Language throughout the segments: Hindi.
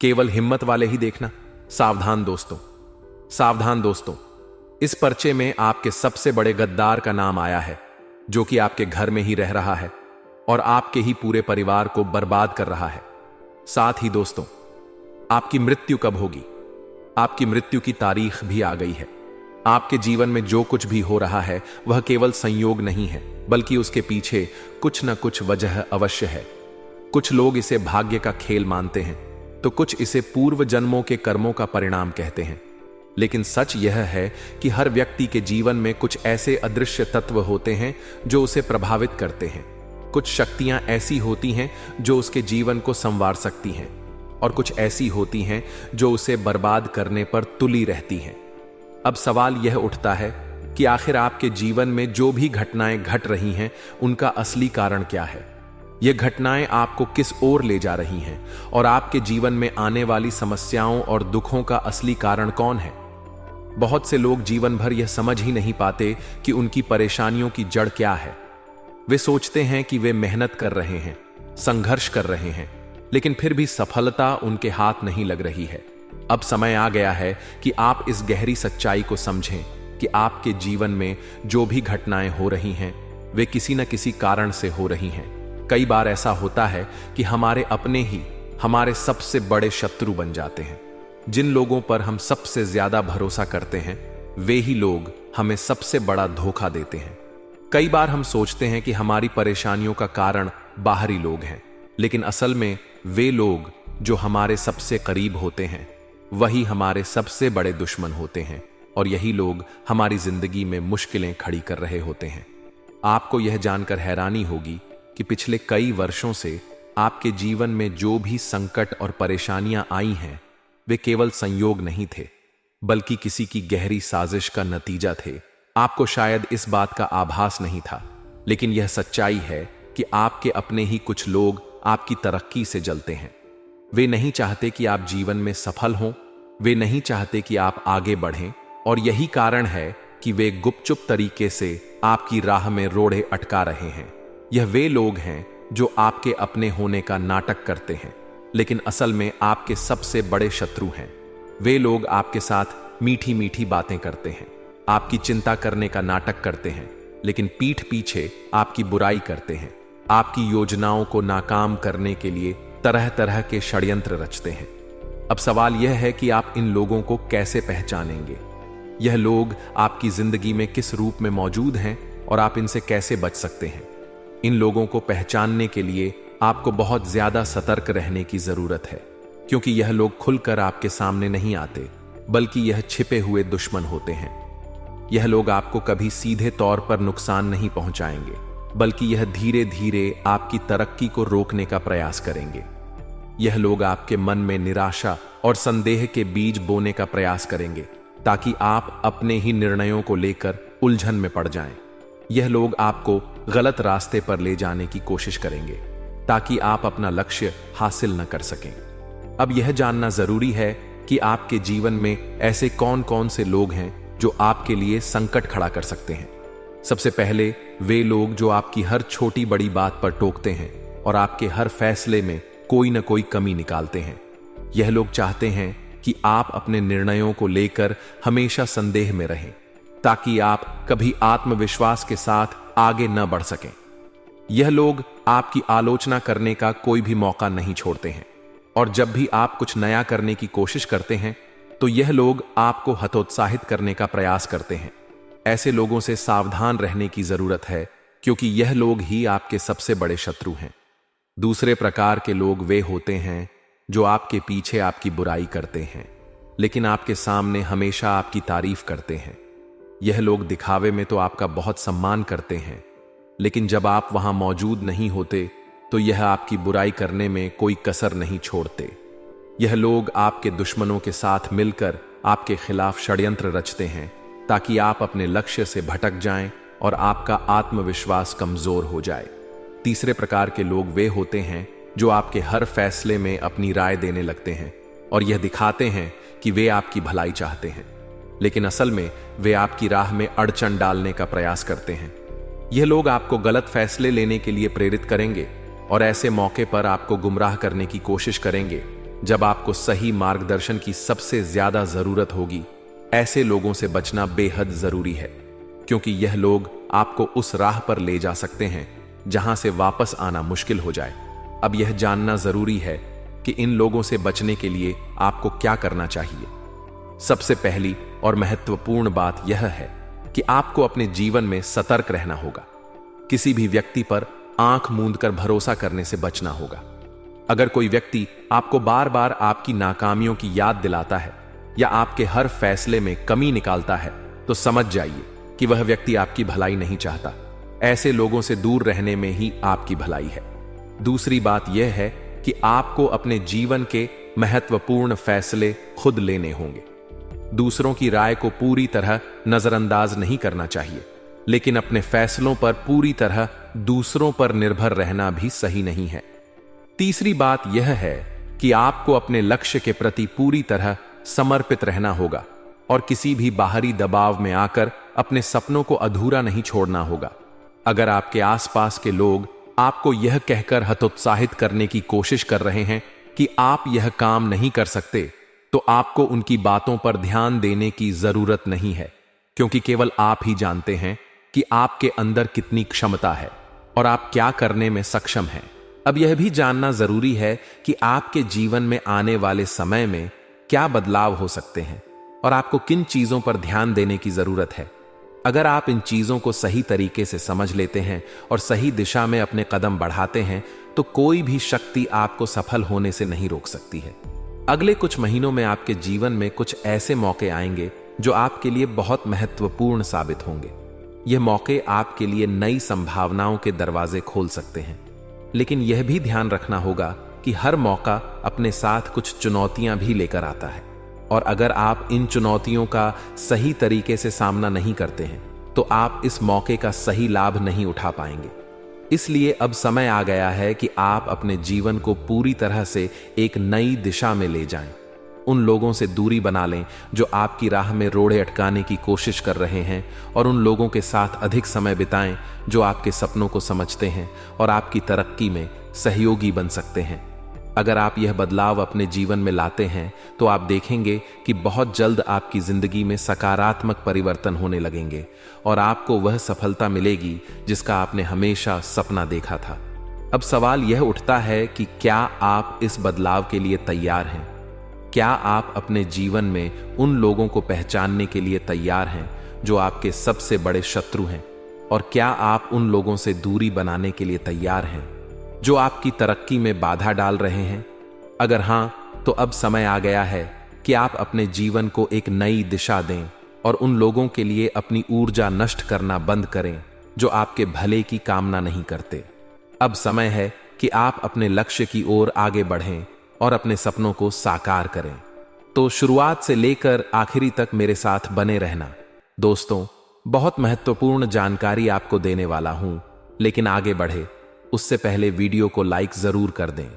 केवल हिम्मत वाले ही देखना। सावधान दोस्तों, सावधान दोस्तों, इस पर्चे में आपके सबसे बड़े गद्दार का नाम आया है, जो कि आपके घर में ही रह रहा है और आपके ही पूरे परिवार को बर्बाद कर रहा है। साथ ही दोस्तों, आपकी मृत्यु कब होगी? आपकी मृत्यु की तारीख भी आ गई है। आपके जीवन में जो कुछ भी हो रहा है वह केवल संयोग नहीं है, बल्कि उसके पीछे कुछ न कुछ वजह अवश्य है। कुछ लोग इसे भाग्य का खेल मानते हैं, तो कुछ इसे पूर्व जन्मों के कर्मों का परिणाम कहते हैं। लेकिन सच यह है कि हर व्यक्ति के जीवन में कुछ ऐसे अदृश्य तत्व होते हैं जो उसे प्रभावित करते हैं। कुछ शक्तियां ऐसी होती हैं जो उसके जीवन को संवार सकती हैं, और कुछ ऐसी होती हैं जो उसे बर्बाद करने पर तुली रहती हैं। अब सवाल यह उठता है कि आखिर आपके जीवन में जो भी घटनाएं घट रही हैं, उनका असली कारण क्या है? ये घटनाएं आपको किस ओर ले जा रही हैं, और आपके जीवन में आने वाली समस्याओं और दुखों का असली कारण कौन है? बहुत से लोग जीवन भर यह समझ ही नहीं पाते कि उनकी परेशानियों की जड़ क्या है। वे सोचते हैं कि वे मेहनत कर रहे हैं, संघर्ष कर रहे हैं, लेकिन फिर भी सफलता उनके हाथ नहीं लग रही है। अब समय आ गया है कि आप इस गहरी सच्चाई को समझें कि आपके जीवन में जो भी घटनाएं हो रही हैं, वे किसी न किसी कारण से हो रही हैं। कई बार ऐसा होता है कि हमारे अपने ही हमारे सबसे बड़े शत्रु बन जाते हैं। जिन लोगों पर हम सबसे ज्यादा भरोसा करते हैं, वे ही लोग हमें सबसे बड़ा धोखा देते हैं। कई बार हम सोचते हैं कि हमारी परेशानियों का कारण बाहरी लोग हैं, लेकिन असल में वे लोग जो हमारे सबसे करीब होते हैं, वही हमारे सबसे बड़े दुश्मन होते हैं, और यही लोग हमारी जिंदगी में मुश्किलें खड़ी कर रहे होते हैं। आपको यह जानकर हैरानी होगी कि पिछले कई वर्षों से आपके जीवन में जो भी संकट और परेशानियां आई हैं, वे केवल संयोग नहीं थे, बल्कि किसी की गहरी साजिश का नतीजा थे। आपको शायद इस बात का आभास नहीं था, लेकिन यह सच्चाई है कि आपके अपने ही कुछ लोग आपकी तरक्की से जलते हैं। वे नहीं चाहते कि आप जीवन में सफल हों, वे नहीं चाहते कि आप आगे बढ़ें, और यही कारण है कि वे गुपचुप तरीके से आपकी राह में रोड़े अटका रहे हैं। यह वे लोग हैं जो आपके अपने होने का नाटक करते हैं, लेकिन असल में आपके सबसे बड़े शत्रु हैं। वे लोग आपके साथ मीठी मीठी बातें करते हैं, आपकी चिंता करने का नाटक करते हैं, लेकिन पीठ पीछे आपकी बुराई करते हैं। आपकी योजनाओं को नाकाम करने के लिए तरह तरह के षड्यंत्र रचते हैं। अब सवाल यह है कि आप इन लोगों को कैसे पहचानेंगे? यह लोग आपकी जिंदगी में किस रूप में मौजूद हैं और आप इनसे कैसे बच सकते हैं? इन लोगों को पहचानने के लिए आपको बहुत ज्यादा सतर्क रहने की जरूरत है, क्योंकि यह लोग खुलकर आपके सामने नहीं आते, बल्कि यह छिपे हुए दुश्मन होते हैं। यह लोग आपको कभी सीधे तौर पर नुकसान नहीं पहुंचाएंगे, बल्कि यह धीरे धीरे आपकी तरक्की को रोकने का प्रयास करेंगे। यह लोग आपके मन में निराशा और संदेह के बीज बोने का प्रयास करेंगे, ताकि आप अपने ही निर्णयों को लेकर उलझन में पड़ जाएं। यह लोग आपको गलत रास्ते पर ले जाने की कोशिश करेंगे, ताकि आप अपना लक्ष्य हासिल न कर सकें। अब यह जानना जरूरी है कि आपके जीवन में ऐसे कौन कौन से लोग हैं जो आपके लिए संकट खड़ा कर सकते हैं। सबसे पहले वे लोग जो आपकी हर छोटी बड़ी बात पर टोकते हैं और आपके हर फैसले में कोई न कोई कमी निकालते हैं। यह लोग चाहते हैं कि आप अपने निर्णयों को लेकर हमेशा संदेह में रहें, ताकि आप कभी आत्मविश्वास के साथ आगे न बढ़ सकें। यह लोग आपकी आलोचना करने का कोई भी मौका नहीं छोड़ते हैं, और जब भी आप कुछ नया करने की कोशिश करते हैं, तो यह लोग आपको हतोत्साहित करने का प्रयास करते हैं। ऐसे लोगों से सावधान रहने की जरूरत है, क्योंकि यह लोग ही आपके सबसे बड़े शत्रु हैं। दूसरे प्रकार के लोग वे होते हैं जो आपके पीछे आपकी बुराई करते हैं, लेकिन आपके सामने हमेशा आपकी तारीफ करते हैं। यह लोग दिखावे में तो आपका बहुत सम्मान करते हैं, लेकिन जब आप वहां मौजूद नहीं होते तो यह आपकी बुराई करने में कोई कसर नहीं छोड़ते। यह लोग आपके दुश्मनों के साथ मिलकर आपके खिलाफ षड्यंत्र रचते हैं, ताकि आप अपने लक्ष्य से भटक जाएं और आपका आत्मविश्वास कमजोर हो जाए। तीसरे प्रकार के लोग वे होते हैं जो आपके हर फैसले में अपनी राय देने लगते हैं और यह दिखाते हैं कि वे आपकी भलाई चाहते हैं, लेकिन असल में वे आपकी राह में अड़चन डालने का प्रयास करते हैं। यह लोग आपको गलत फैसले लेने के लिए प्रेरित करेंगे और ऐसे मौके पर आपको गुमराह करने की कोशिश करेंगे, जब आपको सही मार्गदर्शन की सबसे ज्यादा जरूरत होगी, ऐसे लोगों से बचना बेहद जरूरी है, क्योंकि यह लोग आपको उस राह पर ले जा सकते हैं जहां से वापस आना मुश्किल हो जाए। अब यह जानना जरूरी है कि इन लोगों से बचने के लिए आपको क्या करना चाहिए। सबसे पहली और महत्वपूर्ण बात यह है कि आपको अपने जीवन में सतर्क रहना होगा। किसी भी व्यक्ति पर आंख मूंद कर भरोसा करने से बचना होगा। अगर कोई व्यक्ति आपको बार बार आपकी नाकामियों की याद दिलाता है या आपके हर फैसले में कमी निकालता है, तो समझ जाइए कि वह व्यक्ति आपकी भलाई नहीं चाहता। ऐसे लोगों से दूर रहने में ही आपकी भलाई है। दूसरी बात यह है कि आपको अपने जीवन के महत्वपूर्ण फैसले खुद लेने होंगे। दूसरों की राय को पूरी तरह नजरअंदाज नहीं करना चाहिए, लेकिन अपने फैसलों पर पूरी तरह दूसरों पर निर्भर रहना भी सही नहीं है। तीसरी बात यह है कि आपको अपने लक्ष्य के प्रति पूरी तरह समर्पित रहना होगा और किसी भी बाहरी दबाव में आकर अपने सपनों को अधूरा नहीं छोड़ना होगा। अगर आपके आसपास के लोग आपको यह कहकर हतोत्साहित करने की कोशिश कर रहे हैं कि आप यह काम नहीं कर सकते, तो आपको उनकी बातों पर ध्यान देने की जरूरत नहीं है, क्योंकि केवल आप ही जानते हैं कि आपके अंदर कितनी क्षमता है और आप क्या करने में सक्षम हैं। अब यह भी जानना जरूरी है कि आपके जीवन में आने वाले समय में क्या बदलाव हो सकते हैं और आपको किन चीजों पर ध्यान देने की जरूरत है। अगर आप इन चीजों को सही तरीके से समझ लेते हैं और सही दिशा में अपने कदम बढ़ाते हैं, तो कोई भी शक्ति आपको सफल होने से नहीं रोक सकती है। अगले कुछ महीनों में आपके जीवन में कुछ ऐसे मौके आएंगे जो आपके लिए बहुत महत्वपूर्ण साबित होंगे। यह मौके आपके लिए नई संभावनाओं के दरवाजे खोल सकते हैं, लेकिन यह भी ध्यान रखना होगा कि हर मौका अपने साथ कुछ चुनौतियां भी लेकर आता है, और अगर आप इन चुनौतियों का सही तरीके से सामना नहीं करते हैं, तो आप इस मौके का सही लाभ नहीं उठा पाएंगे। इसलिए अब समय आ गया है कि आप अपने जीवन को पूरी तरह से एक नई दिशा में ले जाएं। उन लोगों से दूरी बना लें जो आपकी राह में रोड़े अटकाने की कोशिश कर रहे हैं, और उन लोगों के साथ अधिक समय बिताएं जो आपके सपनों को समझते हैं और आपकी तरक्की में सहयोगी बन सकते हैं। अगर आप यह बदलाव अपने जीवन में लाते हैं, तो आप देखेंगे कि बहुत जल्द आपकी जिंदगी में सकारात्मक परिवर्तन होने लगेंगे और आपको वह सफलता मिलेगी जिसका आपने हमेशा सपना देखा था। अब सवाल यह उठता है कि क्या आप इस बदलाव के लिए तैयार हैं? क्या आप अपने जीवन में उन लोगों को पहचानने के लिए तैयार हैं जो आपके सबसे बड़े शत्रु हैं? और क्या आप उन लोगों से दूरी बनाने के लिए तैयार हैं जो आपकी तरक्की में बाधा डाल रहे हैं? अगर हां, तो अब समय आ गया है कि आप अपने जीवन को एक नई दिशा दें और उन लोगों के लिए अपनी ऊर्जा नष्ट करना बंद करें जो आपके भले की कामना नहीं करते। अब समय है कि आप अपने लक्ष्य की ओर आगे बढ़ें और अपने सपनों को साकार करें। तो शुरुआत से लेकर आखिरी तक मेरे साथ बने रहना। दोस्तों, बहुत महत्वपूर्ण जानकारी आपको देने वाला हूं, लेकिन आगे बढ़े उससे पहले वीडियो को लाइक जरूर कर दें।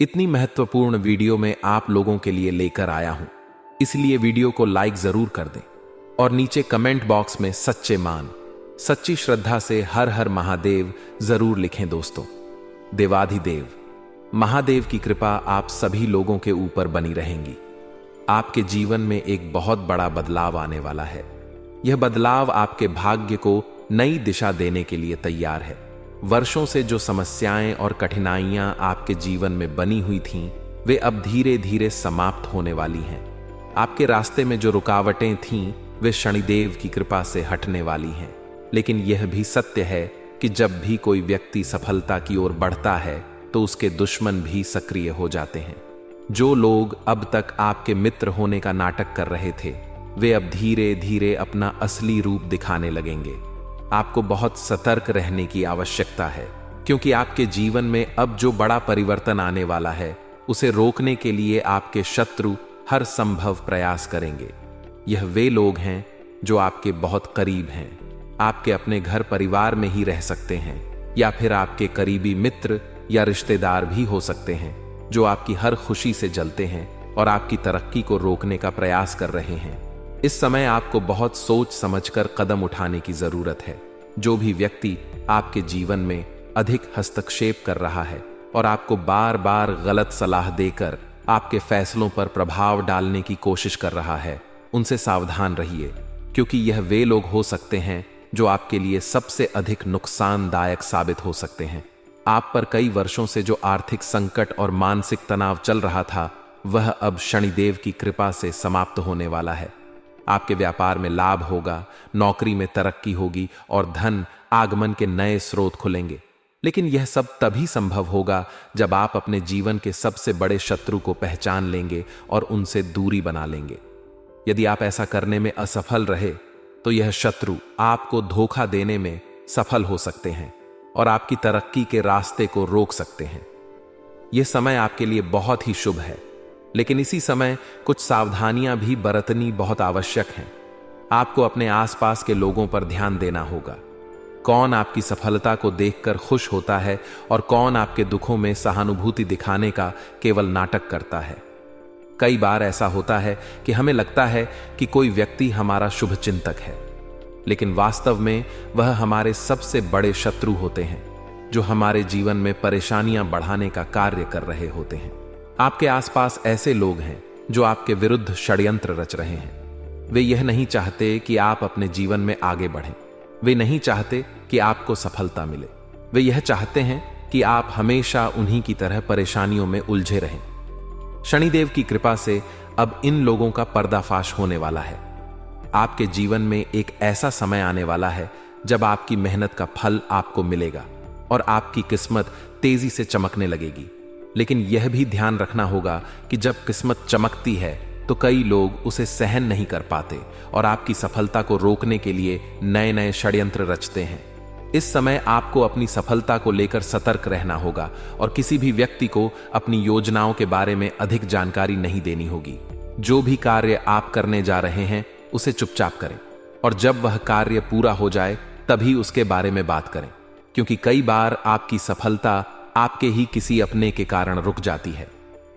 इतनी महत्वपूर्ण वीडियो मैं आप लोगों के लिए लेकर आया हूं, इसलिए वीडियो को लाइक जरूर कर दें और नीचे कमेंट बॉक्स में सच्चे मान, सच्ची श्रद्धा से हर हर महादेव जरूर लिखें। दोस्तों, देवाधिदेव महादेव की कृपा आप सभी लोगों के ऊपर बनी रहेंगी। आपके जीवन में एक बहुत बड़ा बदलाव आने वाला है। यह बदलाव आपके भाग्य को नई दिशा देने के लिए तैयार है। वर्षों से जो समस्याएं और कठिनाइयां आपके जीवन में बनी हुई थीं, वे अब धीरे धीरे समाप्त होने वाली हैं। आपके रास्ते में जो रुकावटें थीं, वे शनिदेव की कृपा से हटने वाली हैं। लेकिन यह भी सत्य है कि जब भी कोई व्यक्ति सफलता की ओर बढ़ता है, तो उसके दुश्मन भी सक्रिय हो जाते हैं। जो लोग अब तक आपके मित्र होने का नाटक कर रहे थे, वे अब धीरे धीरे अपना असली रूप दिखाने लगेंगे। आपको बहुत सतर्क रहने की आवश्यकता है, क्योंकि आपके जीवन में अब जो बड़ा परिवर्तन आने वाला है, उसे रोकने के लिए आपके शत्रु हर संभव प्रयास करेंगे। यह वे लोग हैं जो आपके बहुत करीब हैं, आपके अपने घर परिवार में ही रह सकते हैं, या फिर आपके करीबी मित्र या रिश्तेदार भी हो सकते हैं, जो आपकी हर खुशी से जलते हैं और आपकी तरक्की को रोकने का प्रयास कर रहे हैं। इस समय आपको बहुत सोच समझकर कदम उठाने की जरूरत है। जो भी व्यक्ति आपके जीवन में अधिक हस्तक्षेप कर रहा है और आपको बार बार गलत सलाह देकर आपके फैसलों पर प्रभाव डालने की कोशिश कर रहा है, उनसे सावधान रहिए, क्योंकि यह वे लोग हो सकते हैं जो आपके लिए सबसे अधिक नुकसानदायक साबित हो सकते हैं। आप पर कई वर्षों से जो आर्थिक संकट और मानसिक तनाव चल रहा था, वह अब शनिदेव की कृपा से समाप्त होने वाला है। आपके व्यापार में लाभ होगा, नौकरी में तरक्की होगी और धन आगमन के नए स्रोत खुलेंगे। लेकिन यह सब तभी संभव होगा जब आप अपने जीवन के सबसे बड़े शत्रु को पहचान लेंगे और उनसे दूरी बना लेंगे। यदि आप ऐसा करने में असफल रहे तो यह शत्रु आपको धोखा देने में सफल हो सकते हैं और आपकी तरक्की के रास्ते को रोक सकते हैं। यह समय आपके लिए बहुत ही शुभ है, लेकिन इसी समय कुछ सावधानियां भी बरतनी बहुत आवश्यक हैं। आपको अपने आसपास के लोगों पर ध्यान देना होगा। कौन आपकी सफलता को देखकर खुश होता है और कौन आपके दुखों में सहानुभूति दिखाने का केवल नाटक करता है। कई बार ऐसा होता है कि हमें लगता है कि कोई व्यक्ति हमारा शुभ चिंतक है, लेकिन वास्तव में वह हमारे सबसे बड़े शत्रु होते हैं, जो हमारे जीवन में परेशानियां बढ़ाने का कार्य कर रहे होते हैं। आपके आसपास ऐसे लोग हैं जो आपके विरुद्ध षड्यंत्र रच रहे हैं। वे यह नहीं चाहते कि आप अपने जीवन में आगे बढ़ें। वे नहीं चाहते कि आपको सफलता मिले। वे यह चाहते हैं कि आप हमेशा उन्हीं की तरह परेशानियों में उलझे रहें। शनिदेव की कृपा से अब इन लोगों का पर्दाफाश होने वाला है। आपके जीवन में एक ऐसा समय आने वाला है जब आपकी मेहनत का फल आपको मिलेगा और आपकी किस्मत तेजी से चमकने लगेगी। लेकिन यह भी ध्यान रखना होगा कि जब किस्मत चमकती है तो कई लोग उसे सहन नहीं कर पाते और आपकी सफलता को रोकने के लिए नए नए षड्यंत्र रचते हैं। इस समय आपको अपनी सफलता को लेकर सतर्क रहना होगा और किसी भी व्यक्ति को अपनी योजनाओं के बारे में अधिक जानकारी नहीं देनी होगी। जो भी कार्य आप करने जा रहे हैं उसे चुपचाप करें और जब वह कार्य पूरा हो जाए तभी उसके बारे में बात करें, क्योंकि कई बार आपकी सफलता आपके ही किसी अपने के कारण रुक जाती है।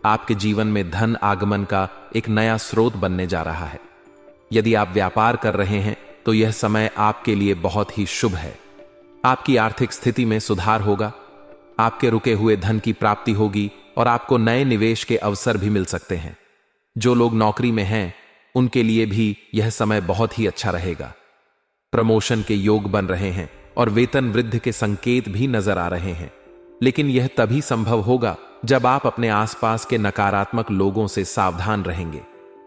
आपके जीवन में धन आगमन का एक नया स्रोत बनने जा रहा है। यदि आप व्यापार कर रहे हैं तो यह समय आपके लिए बहुत ही शुभ है। आपकी आर्थिक स्थिति में सुधार होगा, आपके रुके हुए धन की प्राप्ति होगी और आपको नए निवेश के अवसर भी मिल सकते हैं। जो लोग नौकरी में हैं उनके लिए भी यह समय बहुत ही अच्छा रहेगा। प्रमोशन के योग बन रहे हैं और वेतन वृद्धि के संकेत भी नजर आ रहे हैं। लेकिन यह तभी संभव होगा जब आप अपने आसपास के नकारात्मक लोगों से सावधान रहेंगे,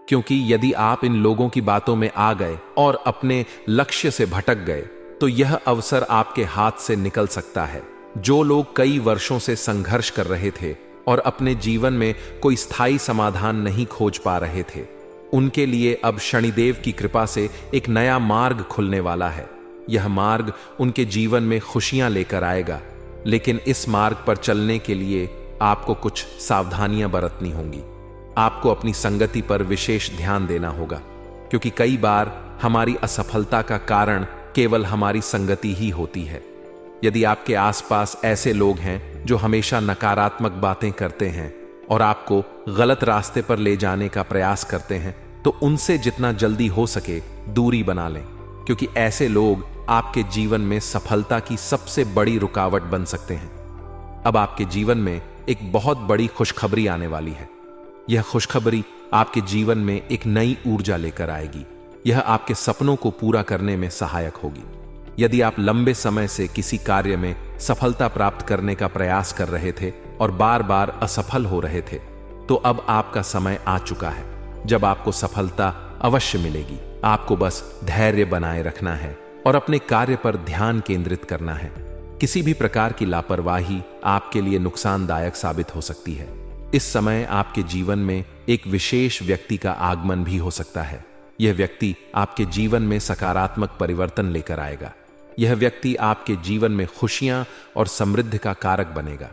क्योंकि यदि आप इन लोगों की बातों में आ गए और अपने लक्ष्य से भटक गए तो यह अवसर आपके हाथ से निकल सकता है। जो लोग कई वर्षों से संघर्ष कर रहे थे और अपने जीवन में कोई स्थायी समाधान नहीं खोज पा रहे थे, उनके लिए अब शनिदेव की कृपा से एक नया मार्ग खुलने वाला है। यह मार्ग उनके जीवन में खुशियां लेकर आएगा, लेकिन इस मार्ग पर चलने के लिए आपको कुछ सावधानियां बरतनी होंगी। आपको अपनी संगति पर विशेष ध्यान देना होगा, क्योंकि कई बार हमारी असफलता का कारण केवल हमारी संगति ही होती है। यदि आपके आसपास ऐसे लोग हैं जो हमेशा नकारात्मक बातें करते हैं और आपको गलत रास्ते पर ले जाने का प्रयास करते हैं, तो उनसे जितना जल्दी हो सके दूरी बना लें, क्योंकि ऐसे लोग आपके जीवन में सफलता की सबसे बड़ी रुकावट बन सकते हैं। अब आपके जीवन में एक बहुत बड़ी खुशखबरी आने वाली है। यह खुशखबरी आपके जीवन में एक नई ऊर्जा लेकर आएगी। यह आपके सपनों को पूरा करने में सहायक होगी। यदि आप लंबे समय से किसी कार्य में सफलता प्राप्त करने का प्रयास कर रहे थे और बार बार असफल हो रहे थे, तो अब आपका समय आ चुका है जब आपको सफलता अवश्य मिलेगी। आपको बस धैर्य बनाए रखना है और अपने कार्य पर ध्यान केंद्रित करना है। किसी भी प्रकार की लापरवाही आपके लिए नुकसानदायक साबित हो सकती है। इस समय आपके जीवन में एक विशेष व्यक्ति का आगमन भी हो सकता है। यह व्यक्ति आपके जीवन में सकारात्मक परिवर्तन लेकर आएगा। यह व्यक्ति आपके जीवन में खुशियां और समृद्धि का कारक बनेगा।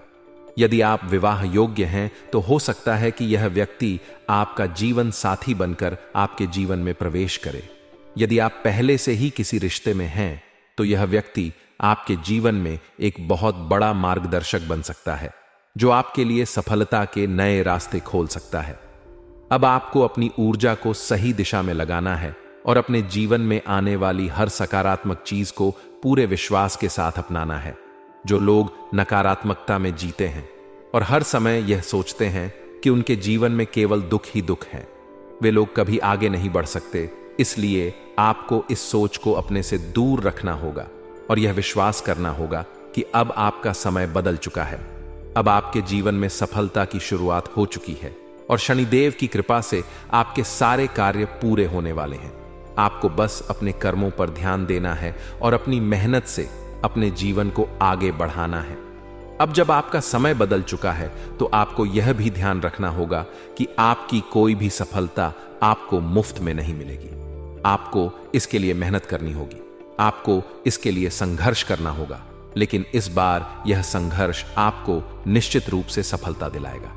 यदि आप विवाह योग्य हैं तो हो सकता है कि यह व्यक्ति आपका जीवन साथी बनकर आपके जीवन में प्रवेश करे। यदि आप पहले से ही किसी रिश्ते में हैं तो यह व्यक्ति आपके जीवन में एक बहुत बड़ा मार्गदर्शक बन सकता है, जो आपके लिए सफलता के नए रास्ते खोल सकता है। अब आपको अपनी ऊर्जा को सही दिशा में लगाना है और अपने जीवन में आने वाली हर सकारात्मक चीज को पूरे विश्वास के साथ अपनाना है। जो लोग नकारात्मकता में जीते हैं और हर समय यह सोचते हैं कि उनके जीवन में केवल दुख ही दुख है। वे लोग कभी आगे नहीं बढ़ सकते। इसलिए आपको इस सोच को अपने से दूर रखना होगा और यह विश्वास करना होगा कि अब आपका समय बदल चुका है। अब आपके जीवन में सफलता की शुरुआत हो चुकी है और शनिदेव की कृपा से आपके सारे कार्य पूरे होने वाले हैं। आपको बस अपने कर्मों पर ध्यान देना है और अपनी मेहनत से अपने जीवन को आगे बढ़ाना है। अब जब आपका समय बदल चुका है तो आपको यह भी ध्यान रखना होगा कि आपकी कोई भी सफलता आपको मुफ्त में नहीं मिलेगी। आपको इसके लिए मेहनत करनी होगी, आपको इसके लिए संघर्ष करना होगा, लेकिन इस बार यह संघर्ष आपको निश्चित रूप से सफलता दिलाएगा।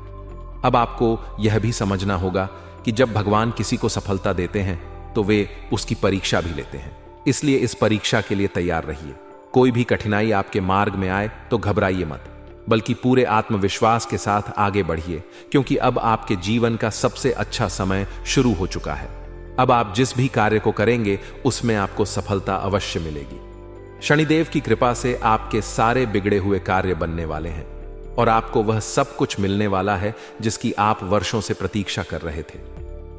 अब आपको यह भी समझना होगा कि जब भगवान किसी को सफलता देते हैं तो वे उसकी परीक्षा भी लेते हैं। इसलिए इस परीक्षा के लिए तैयार रहिए। कोई भी कठिनाई आपके मार्ग में आए तो घबराइए मत, बल्कि पूरे आत्मविश्वास के साथ आगे बढ़िए, क्योंकि अब आपके जीवन का सबसे अच्छा समय शुरू हो चुका है। अब आप जिस भी कार्य को करेंगे उसमें आपको सफलता अवश्य मिलेगी। शनिदेव की कृपा से आपके सारे बिगड़े हुए कार्य बनने वाले हैं और आपको वह सब कुछ मिलने वाला है जिसकी आप वर्षों से प्रतीक्षा कर रहे थे।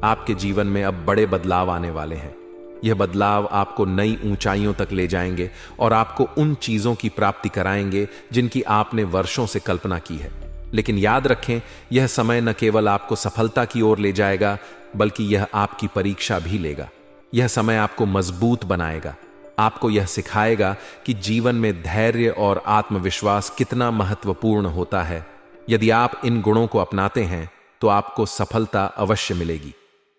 आपके जीवन में अब बड़े बदलाव आने वाले हैं। यह बदलाव आपको नई ऊंचाइयों तक ले जाएंगे और आपको उन चीजों की प्राप्ति कराएंगे जिनकी आपने वर्षों से कल्पना की है। लेकिन याद रखें, यह समय न केवल आपको सफलता की ओर ले जाएगा, बल्कि यह आपकी परीक्षा भी लेगा। यह समय आपको मजबूत बनाएगा, आपको यह सिखाएगा कि जीवन में धैर्य और आत्मविश्वास कितना महत्वपूर्ण होता है। यदि आप इन गुणों को अपनाते हैं तो आपको सफलता अवश्य मिलेगी।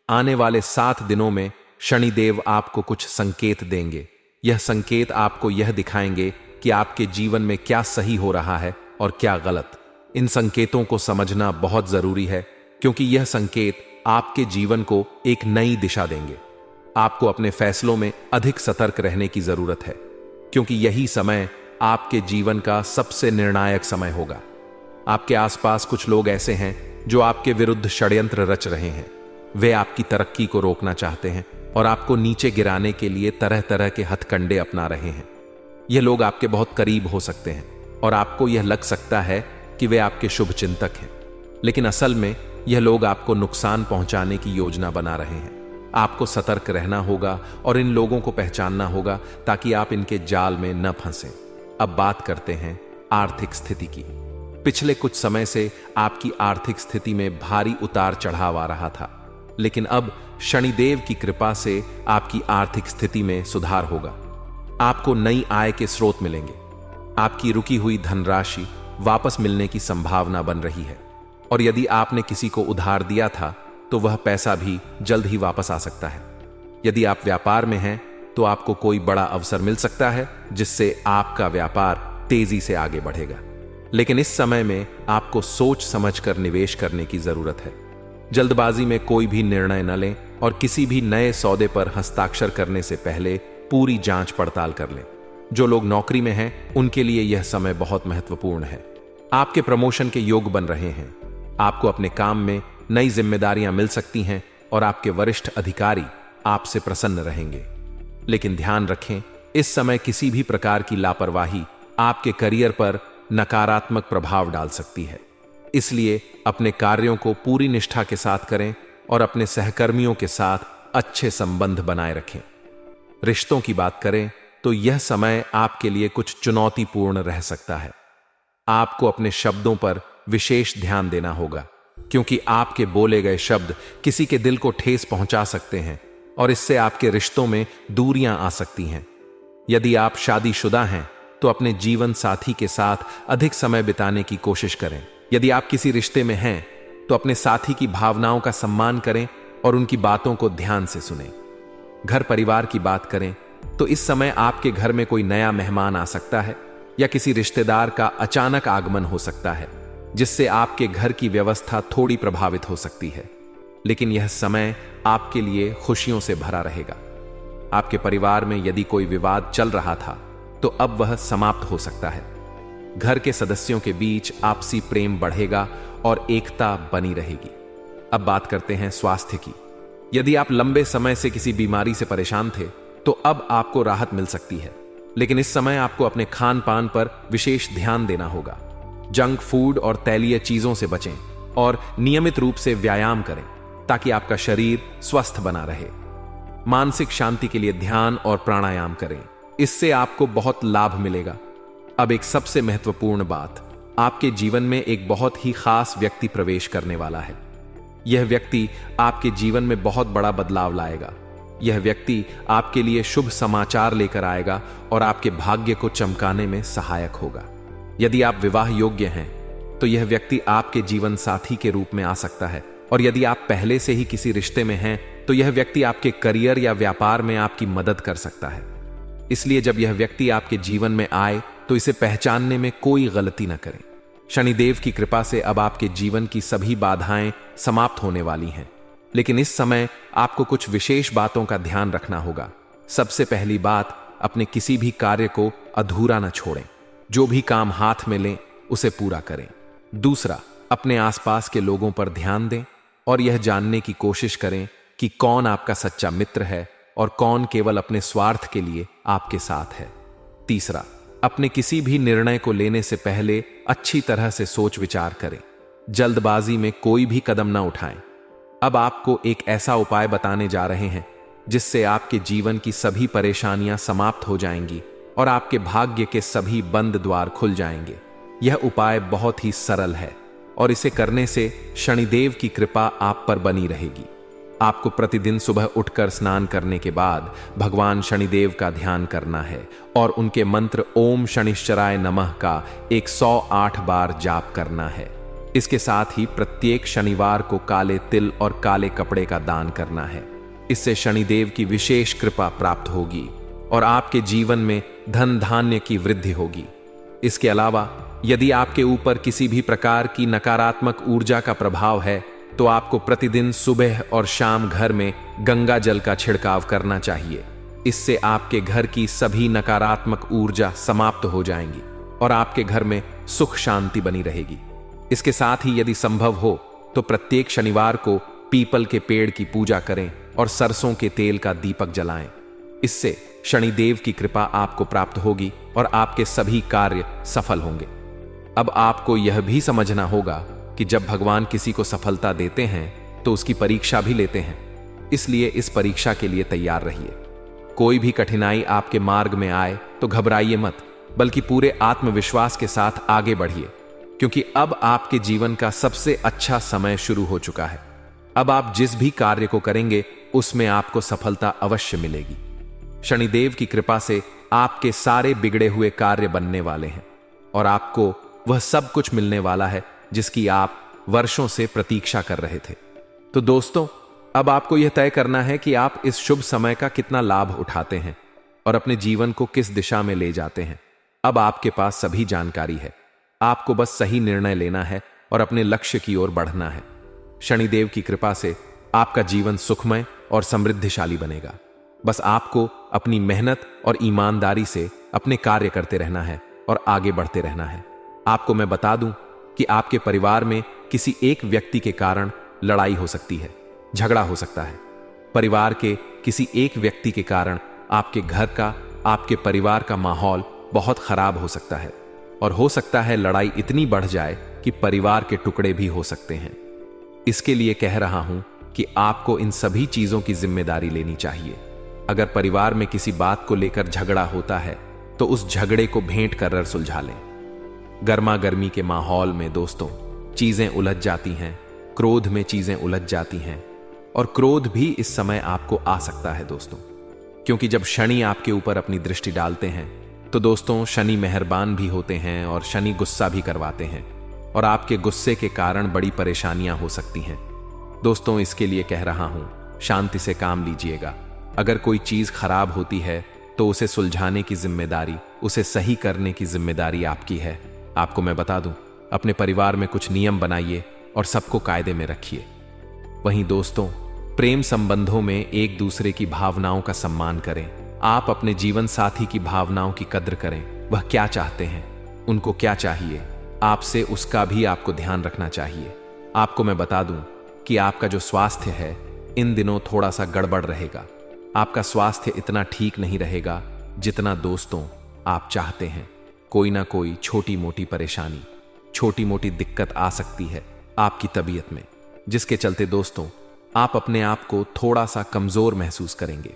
आने वाले 7 दिनों में शनिदेव आपको कुछ संकेत देंगे। यह संकेत आपको यह दिखाएंगे कि आपके जीवन में क्या सही हो रहा है और क्या गलत। इन संकेतों को समझना बहुत जरूरी है, क्योंकि यह संकेत आपके जीवन को एक नई दिशा देंगे। आपको अपने फैसलों में अधिक सतर्क रहने की जरूरत है, क्योंकि यही समय आपके जीवन का सबसे निर्णायक समय होगा। आपके आसपास कुछ लोग ऐसे हैं जो आपके विरुद्ध षड्यंत्र रच रहे हैं। वे आपकी तरक्की को रोकना चाहते हैं और आपको नीचे गिराने के लिए तरह तरह के हथकंडे अपना रहे हैं। यह लोग आपके बहुत करीब हो सकते हैं और आपको यह लग सकता है कि वे आपके शुभ चिंतक हैं, लेकिन असल में यह लोग आपको नुकसान पहुंचाने की योजना बना रहे हैं। आपको सतर्क रहना होगा और इन लोगों को पहचानना होगा ताकि आप इनके जाल में न फंसें। अब बात करते हैं आर्थिक स्थिति की। पिछले कुछ समय से आपकी आर्थिक स्थिति में भारी उतार चढ़ाव आ रहा था, लेकिन अब शनिदेव की कृपा से आपकी आर्थिक स्थिति में सुधार होगा। आपको नई आय के स्रोत मिलेंगे। आपकी रुकी हुई धनराशि वापस मिलने की संभावना बन रही है और यदि आपने किसी को उधार दिया था तो वह पैसा भी जल्द ही वापस आ सकता है। यदि आप व्यापार में हैं तो आपको कोई बड़ा अवसर मिल सकता है जिससे आपका व्यापार तेजी से आगे बढ़ेगा। लेकिन इस समय में आपको सोच समझकर निवेश करने की जरूरत है। जल्दबाजी में कोई भी निर्णय न लें और किसी भी नए सौदे पर हस्ताक्षर करने से पहले पूरी जांच पड़ताल कर लें। जो लोग नौकरी में हैं उनके लिए यह समय बहुत महत्वपूर्ण है। आपके प्रमोशन के योग बन रहे हैं। आपको अपने काम में नई जिम्मेदारियां मिल सकती हैं और आपके वरिष्ठ अधिकारी आपसे प्रसन्न रहेंगे। लेकिन ध्यान रखें, इस समय किसी भी प्रकार की लापरवाही आपके करियर पर नकारात्मक प्रभाव डाल सकती है। इसलिए अपने कार्यों को पूरी निष्ठा के साथ करें और अपने सहकर्मियों के साथ अच्छे संबंध बनाए रखें। रिश्तों की बात करें तो यह समय आपके लिए कुछ चुनौतीपूर्ण रह सकता है। आपको अपने शब्दों पर विशेष ध्यान देना होगा, क्योंकि आपके बोले गए शब्द किसी के दिल को ठेस पहुंचा सकते हैं और इससे आपके रिश्तों में दूरियां आ सकती हैं। यदि आप शादीशुदा हैं तो अपने जीवन साथी के साथ अधिक समय बिताने की कोशिश करें। यदि आप किसी रिश्ते में हैं तो अपने साथी की भावनाओं का सम्मान करें और उनकी बातों को ध्यान से सुनें। घर परिवार की बात करें तो इस समय आपके घर में कोई नया मेहमान आ सकता है या किसी रिश्तेदार का अचानक आगमन हो सकता है, जिससे आपके घर की व्यवस्था थोड़ी प्रभावित हो सकती है। लेकिन यह समय आपके लिए खुशियों से भरा रहेगा। आपके परिवार में यदि कोई विवाद चल रहा था तो अब वह समाप्त हो सकता है। घर के सदस्यों के बीच आपसी प्रेम बढ़ेगा और एकता बनी रहेगी। अब बात करते हैं स्वास्थ्य की। यदि आप लंबे समय से किसी बीमारी से परेशान थे तो अब आपको राहत मिल सकती है, लेकिन इस समय आपको अपने खान पान पर विशेष ध्यान देना होगा। जंक फूड और तैलीय चीजों से बचें। और नियमित रूप से व्यायाम करें ताकि आपका शरीर स्वस्थ बना रहे। मानसिक शांति के लिए ध्यान और प्राणायाम करें, इससे आपको बहुत लाभ मिलेगा। अब एक सबसे महत्वपूर्ण बात, आपके जीवन में एक बहुत ही खास व्यक्ति प्रवेश करने वाला है। यह व्यक्ति आपके जीवन में बहुत बड़ा बदलाव लाएगा। यह व्यक्ति आपके लिए शुभ समाचार लेकर आएगा और आपके भाग्य को चमकाने में सहायक होगा। यदि आप विवाह योग्य हैं तो यह व्यक्ति आपके जीवन साथी के रूप में आ सकता है, और यदि आप पहले से ही किसी रिश्ते में हैं तो यह व्यक्ति आपके करियर या व्यापार में आपकी मदद कर सकता है। इसलिए जब यह व्यक्ति आपके जीवन में आए तो इसे पहचानने में कोई गलती न करें। शनिदेव की कृपा से अब आपके जीवन की सभी बाधाएं समाप्त होने वाली हैं, लेकिन इस समय आपको कुछ विशेष बातों का ध्यान रखना होगा। सबसे पहली बात, अपने किसी भी कार्य को अधूरा न छोड़ें। जो भी काम हाथ में लें उसे पूरा करें। दूसरा, अपने आसपास के लोगों पर ध्यान दें और यह जानने की कोशिश करें कि कौन आपका सच्चा मित्र है और कौन केवल अपने स्वार्थ के लिए आपके साथ है। तीसरा, अपने किसी भी निर्णय को लेने से पहले अच्छी तरह से सोच विचार करें। जल्दबाजी में कोई भी कदम न उठाएं। अब आपको एक ऐसा उपाय बताने जा रहे हैं जिससे आपके जीवन की सभी परेशानियां समाप्त हो जाएंगी और आपके भाग्य के सभी बंद द्वार खुल जाएंगे। यह उपाय बहुत ही सरल है और इसे करने से शनिदेव की कृपा आप पर बनी रहेगी। आपको प्रतिदिन सुबह उठकर स्नान करने के बाद भगवान शनिदेव का ध्यान करना है और उनके मंत्र ओम शनिश्चराय नमः का 108 बार जाप करना है। इसके साथ ही प्रत्येक शनिवार को काले तिल और काले कपड़े का दान करना है। इससे शनिदेव की विशेष कृपा प्राप्त होगी और आपके जीवन में धन धान्य की वृद्धि होगी। इसके अलावा यदि आपके ऊपर किसी भी प्रकार की नकारात्मक ऊर्जा का प्रभाव है तो आपको प्रतिदिन सुबह और शाम घर में गंगा जल का छिड़काव करना चाहिए। इससे आपके घर की सभी नकारात्मक ऊर्जा समाप्त हो जाएंगी और आपके घर में सुख शांति बनी रहेगी। इसके साथ ही यदि संभव हो तो प्रत्येक शनिवार को पीपल के पेड़ की पूजा करें और सरसों के तेल का दीपक जलाएं। इससे शनिदेव की कृपा आपको प्राप्त होगी और आपके सभी कार्य सफल होंगे। अब आपको यह भी समझना होगा कि जब भगवान किसी को सफलता देते हैं तो उसकी परीक्षा भी लेते हैं। इसलिए इस परीक्षा के लिए तैयार रहिए। कोई भी कठिनाई आपके मार्ग में आए तो घबराइए मत, बल्कि पूरे आत्मविश्वास के साथ आगे बढ़िए, क्योंकि अब आपके जीवन का सबसे अच्छा समय शुरू हो चुका है। अब आप जिस भी कार्य को करेंगे उसमें आपको सफलता अवश्य मिलेगी। शनिदेव की कृपा से आपके सारे बिगड़े हुए कार्य बनने वाले हैं और आपको वह सब कुछ मिलने वाला है जिसकी आप वर्षों से प्रतीक्षा कर रहे थे। तो दोस्तों, अब आपको यह तय करना है कि आप इस शुभ समय का कितना लाभ उठाते हैं और अपने जीवन को किस दिशा में ले जाते हैं। अब आपके पास सभी जानकारी है। आपको बस सही निर्णय लेना है और अपने लक्ष्य की ओर बढ़ना है। शनिदेव की कृपा से आपका जीवन सुखमय और समृद्धिशाली बनेगा। बस आपको अपनी मेहनत और ईमानदारी से अपने कार्य करते रहना है और आगे बढ़ते रहना है। आपको मैं बता दूं कि आपके परिवार में किसी एक व्यक्ति के कारण लड़ाई हो सकती है, झगड़ा हो सकता है। परिवार के किसी एक व्यक्ति के कारण आपके घर का, आपके परिवार का माहौल बहुत खराब हो सकता है और हो सकता है लड़ाई इतनी बढ़ जाए कि परिवार के टुकड़े भी हो सकते हैं। इसके लिए कह रहा हूं कि आपको इन सभी चीजों की जिम्मेदारी लेनी चाहिए। अगर परिवार में किसी बात को लेकर झगड़ा होता है तो उस झगड़े को भेंट कर सुलझा लें। गर्मा गर्मी के माहौल में दोस्तों चीजें उलझ जाती हैं, क्रोध में चीजें उलझ जाती हैं और क्रोध भी इस समय आपको आ सकता है दोस्तों, क्योंकि जब शनि आपके ऊपर अपनी दृष्टि डालते हैं तो दोस्तों शनि मेहरबान भी होते हैं और शनि गुस्सा भी करवाते हैं और आपके गुस्से के कारण बड़ी परेशानियां हो सकती हैं। दोस्तों, इसके लिए कह रहा हूं, शांति से काम लीजिएगा। अगर कोई चीज खराब होती है तो उसे सुलझाने की जिम्मेदारी, उसे सही करने की जिम्मेदारी आपकी है। आपको मैं बता दूं, अपने परिवार में कुछ नियम बनाइए और सबको कायदे में रखिए। वहीं दोस्तों, प्रेम संबंधों में एक दूसरे की भावनाओं का सम्मान करें। आप अपने जीवन साथी की भावनाओं की कद्र करें। वह क्या चाहते हैं, उनको क्या चाहिए, आपसे उसका भी आपको ध्यान रखना चाहिए। आपको मैं बता दूं कि आपका जो स्वास्थ्य है इन दिनों थोड़ा सा गड़बड़ रहेगा। आपका स्वास्थ्य इतना ठीक नहीं रहेगा जितना दोस्तों आप चाहते हैं। कोई ना कोई छोटी मोटी परेशानी, छोटी मोटी दिक्कत आ सकती है, आपकी तबीयत में, जिसके चलते दोस्तों आप अपने आप को थोड़ा सा कमजोर महसूस करेंगे।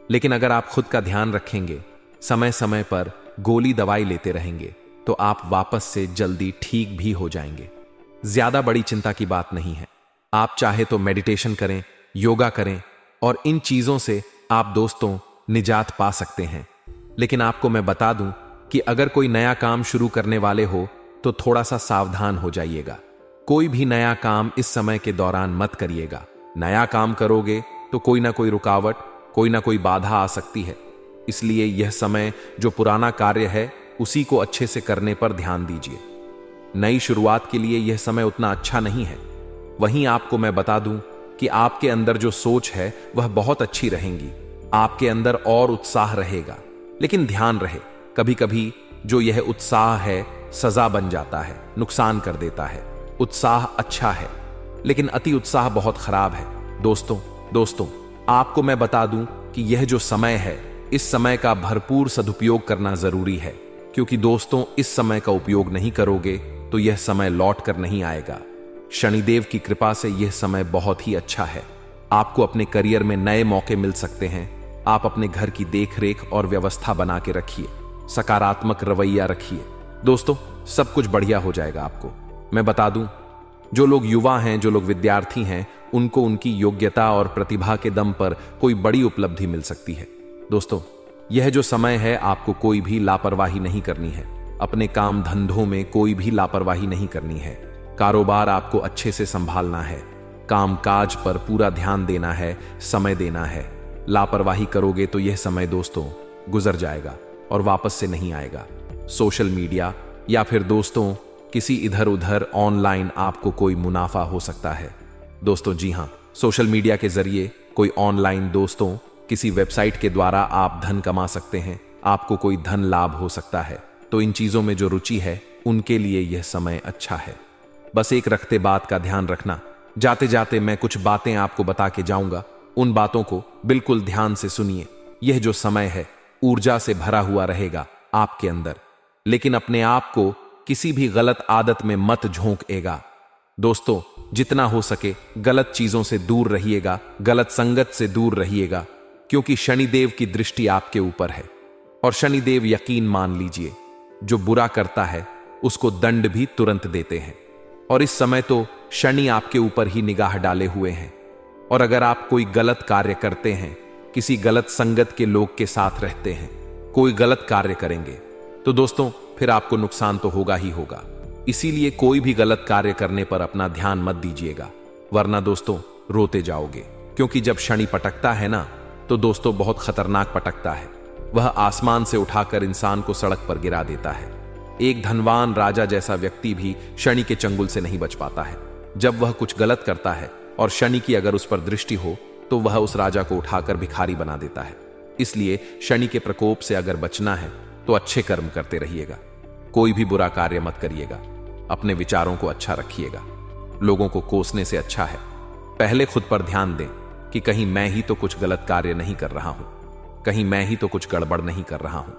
लेकिन अगर आप खुद का ध्यान रखेंगे, समय समय पर गोली दवाई लेते रहेंगे, तो आप वापस से जल्दी ठीक भी हो जाएंगे। ज्यादा बड़ी चिंता की बात नहीं है। आप चाहे तो मेडिटेशन करें, योगा करें, और इन चीजों से आप दोस्तों निजात पा सकते हैं। लेकिन आपको मैं बता दूं कि अगर कोई नया काम शुरू करने वाले हो तो थोड़ा सा सावधान हो जाइएगा। कोई भी नया काम इस समय के दौरान मत करिएगा। नया काम करोगे तो कोई ना कोई रुकावट, कोई ना कोई बाधा आ सकती है। इसलिए यह समय जो पुराना कार्य है उसी को अच्छे से करने पर ध्यान दीजिए। नई शुरुआत के लिए यह समय उतना अच्छा नहीं है। वहीं आपको मैं बता दूं कि आपके अंदर जो सोच है वह बहुत अच्छी रहेंगी। आपके अंदर और उत्साह रहेगा। लेकिन ध्यान रहे, कभी कभी जो यह उत्साह है सजा बन जाता है, नुकसान कर देता है। उत्साह अच्छा है, लेकिन अति उत्साह बहुत खराब है। दोस्तों आपको मैं बता दूं कि यह जो समय है, इस समय का भरपूर सदुपयोग करना जरूरी है। क्योंकि दोस्तों इस समय का उपयोग नहीं करोगे तो यह समय लौट कर नहीं आएगा। शनिदेव की कृपा से यह समय बहुत ही अच्छा है। आपको अपने करियर में नए मौके मिल सकते हैं। आप अपने घर की देखरेख और व्यवस्था बना के रखिए, सकारात्मक रवैया रखिए। दोस्तों सब कुछ बढ़िया हो जाएगा। आपको मैं बता दूं, जो लोग युवा हैं, जो लोग विद्यार्थी हैं, उनको उनकी योग्यता और प्रतिभा के दम पर कोई बड़ी उपलब्धि मिल सकती है। दोस्तों यह जो समय है, आपको कोई भी लापरवाही नहीं करनी है। अपने काम धंधों में कोई भी लापरवाही नहीं करनी है। कारोबार आपको अच्छे से संभालना है। काम काज पर पूरा ध्यान देना है, समय देना है। लापरवाही करोगे तो यह समय दोस्तों गुजर जाएगा और वापस से नहीं आएगा। सोशल मीडिया या फिर दोस्तों किसी इधर उधर ऑनलाइन आपको कोई मुनाफा हो सकता है। दोस्तों जी हां, सोशल मीडिया के जरिए कोई ऑनलाइन दोस्तों किसी वेबसाइट के द्वारा आप धन कमा सकते हैं। आपको कोई धन लाभ हो सकता है। तो इन चीजों में जो रुचि है उनके लिए यह समय अच्छा है। बस एक रखते बात का ध्यान रखना। जाते जाते मैं कुछ बातें आपको बता के जाऊंगा, उन बातों को बिल्कुल ध्यान से सुनिए। यह जो समय है ऊर्जा से भरा हुआ रहेगा आपके अंदर, लेकिन अपने आप को किसी भी गलत आदत में मत झोंकेगा। दोस्तों जितना हो सके गलत चीजों से दूर रहिएगा, गलत संगत से दूर रहिएगा, क्योंकि शनिदेव की दृष्टि आपके ऊपर है। और शनिदेव यकीन मान लीजिए, जो बुरा करता है उसको दंड भी तुरंत देते हैं। और इस समय तो शनि आपके ऊपर ही निगाह डाले हुए हैं। और अगर आप कोई गलत कार्य करते हैं, किसी गलत संगत के लोग के साथ रहते हैं, कोई गलत कार्य करेंगे, तो दोस्तों फिर आपको नुकसान तो होगा ही होगा। इसीलिए कोई भी गलत कार्य करने पर अपना ध्यान मत दीजिएगा, वरना दोस्तों रोते जाओगे। क्योंकि जब शनि पटकता है ना, तो दोस्तों बहुत खतरनाक पटकता है। वह आसमान से उठाकर इंसान को सड़क पर गिरा देता है। एक धनवान राजा जैसा व्यक्ति भी शनि के चंगुल से नहीं बच पाता है। जब वह कुछ गलत करता है और शनि की अगर उस पर दृष्टि हो तो वह उस राजा को उठाकर भिखारी बना देता है। इसलिए शनि के प्रकोप से अगर बचना है तो अच्छे कर्म करते रहिएगा, कोई भी बुरा कार्य मत करिएगा, अपने विचारों को अच्छा रखिएगा। लोगों को कोसने से अच्छा है पहले खुद पर ध्यान दें कि कहीं मैं ही तो कुछ गलत कार्य नहीं कर रहा हूं, कहीं मैं ही तो कुछ गड़बड़ नहीं कर रहा हूं।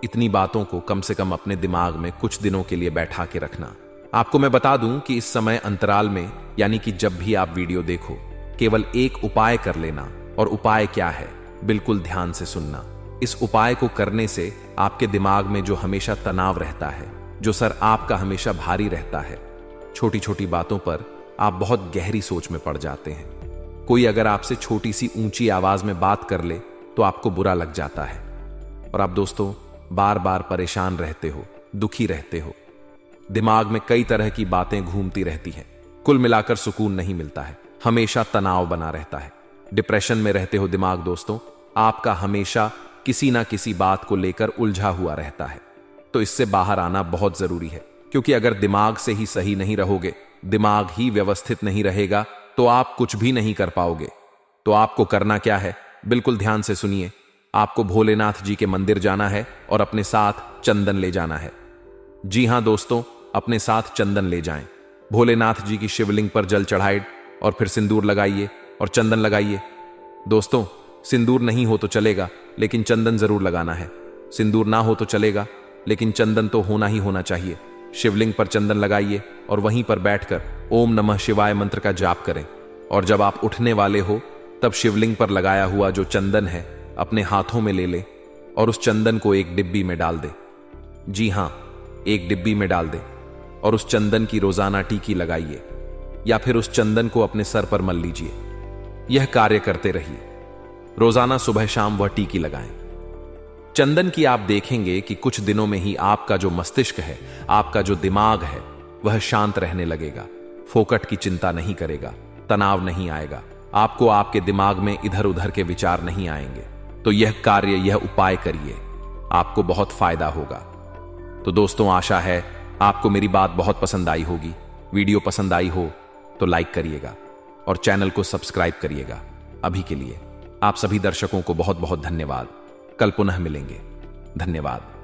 इतनी बातों को कम से कम अपने दिमाग में कुछ दिनों के लिए बैठा के रखना। आपको मैं बता दूं कि इस समय अंतराल में, यानी कि जब भी आप वीडियो देखो, केवल एक उपाय कर लेना। और उपाय क्या है, बिल्कुल ध्यान से सुनना। इस उपाय को करने से आपके दिमाग में जो हमेशा तनाव रहता है, जो सर आपका हमेशा भारी रहता है, छोटी छोटी बातों पर आप बहुत गहरी सोच में पड़ जाते हैं। कोई अगर आपसे छोटी सी ऊंची आवाज में बात कर ले तो आपको बुरा लग जाता है और आप दोस्तों बार बार परेशान रहते हो, दुखी रहते हो। दिमाग में कई तरह की बातें घूमती रहती हैं। कुल मिलाकर सुकून नहीं मिलता है, हमेशा तनाव बना रहता है। डिप्रेशन में रहते हो दिमाग दोस्तों, आपका हमेशा किसी ना किसी बात को लेकर उलझा हुआ रहता है। तो इससे बाहर आना बहुत जरूरी है, क्योंकि अगर दिमाग से ही सही नहीं रहोगे, दिमाग ही व्यवस्थित नहीं रहेगा, तो आप कुछ भी नहीं कर पाओगे। तो आपको करना क्या है, बिल्कुल ध्यान से सुनिए। आपको भोलेनाथ जी के मंदिर जाना है और अपने साथ चंदन ले जाना है। जी हां दोस्तों, अपने साथ चंदन ले जाएं। भोलेनाथ जी की शिवलिंग पर जल चढ़ाइए और फिर सिंदूर लगाइए और चंदन लगाइए। दोस्तों सिंदूर नहीं हो तो चलेगा, लेकिन चंदन जरूर लगाना है। सिंदूर ना हो तो चलेगा, लेकिन चंदन तो होना ही होना चाहिए। शिवलिंग पर चंदन लगाइए और वहीं पर बैठकर ओम नमः शिवाय मंत्र का जाप करें और जब आप उठने वाले हो तब शिवलिंग पर लगाया हुआ जो चंदन है अपने हाथों में ले ले और उस चंदन को एक डिब्बी में डाल दे। जी हां, एक डिब्बी में डाल दे और उस चंदन की रोजाना टीकी लगाइए या फिर उस चंदन को अपने सर पर मल लीजिए। यह कार्य करते रहिए। रोजाना सुबह शाम वह टीकी लगाएं। चंदन की आप देखेंगे कि कुछ दिनों में ही आपका जो मस्तिष्क है, आपका जो दिमाग है, वह शांत रहने लगेगा। फोकट की चिंता नहीं करेगा, तनाव नहीं आएगा, आपको आपके दिमाग में इधर उधर के विचार नहीं आएंगे। तो यह कार्य, यह उपाय करिए, आपको बहुत फायदा होगा। तो दोस्तों, आशा है आपको मेरी बात बहुत पसंद आई होगी। वीडियो पसंद आई हो तो लाइक करिएगा और चैनल को सब्सक्राइब करिएगा। अभी के लिए आप सभी दर्शकों को बहुत बहुत धन्यवाद। कल पुनः मिलेंगे। धन्यवाद।